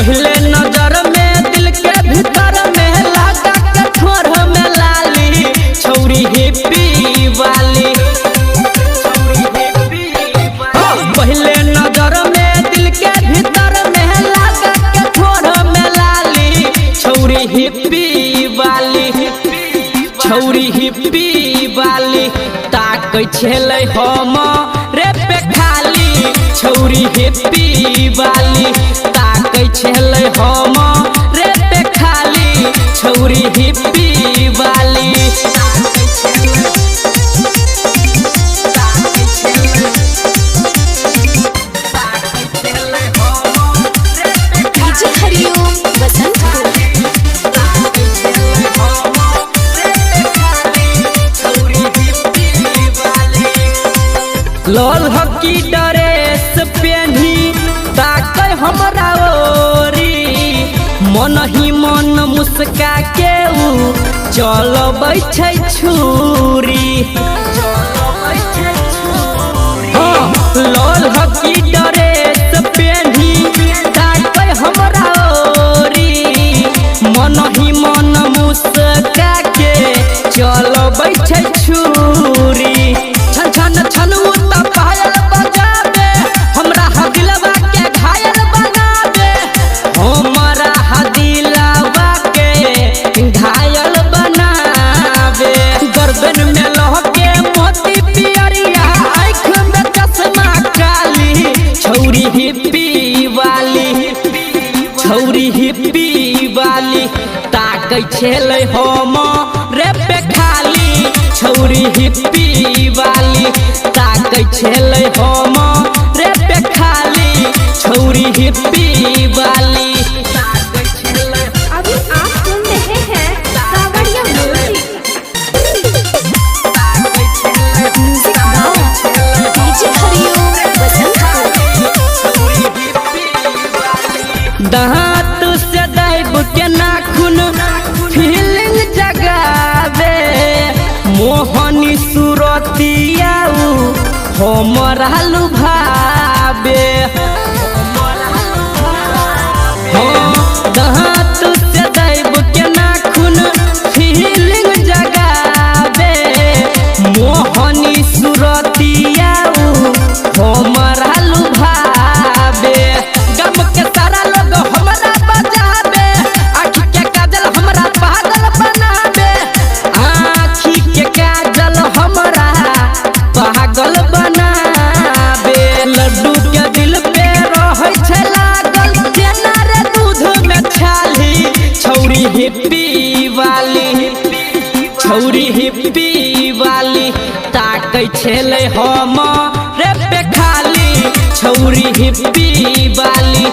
पहले नजर में दिल के भीतर में लगा के ठोर में लाली छौरी हिप्पी वाली। पहले नजर में दिल के भीतर में लगा के ठोर में लाली छौरी हिप्पी वाली। छौरी हिप्पी वाली ताकै छेलै हम रे पे खाली छौरी हिप्पी वाली ताकै छेलै हम रे पे खाली छौरी हिप्पी वाली। लाल हकी ड्रेस पहनी ताकै हमरा ओरी मन ही मन मुस्का के चलबै छै छुरी। लाल हकी ड्रेस पहनी ताकै हमरा ओरी मन ही मन मुस्का के चलबै छै छुरी। छन छन छन पायल बजाबे हमरा दिलवा के घायल बनाबे हमरा दिलवा के घायल बनाबे। गर्दन में लहके मोती पियरिया आँख में चश्मा काली छौरी हिप्पी वाली। छौरी हिप्पी वाली ताकै छेलै हम रे पे खाली छौरी हिप्पी वाली ताकै छेलै हम रे पे खाली छौरी हिप्पी वाली। अभी आप सुन रहे हैं सावरिया दांत से दाइब के नाखून फीलिंग जगावे मोहनी सुरतिया हमरा लुभावे। दांत से दाइब के नाखून फीलिंग जगावे मोहनी सुरतिया हमरा लुभावे। गम के सारा लोग हमरा बजावे आँखी के काजल हमरा पागल बनावे। आँखी के काजल हमरा पागल बनावे। लड्डू के दिल पे रहै छै लागल जेना रे दूध में छाली छौरी हिप्पी वाली। छौरी हिप्पी वाली ताकै छेलै हम रे पे खाली छौरी हिप्पी वाली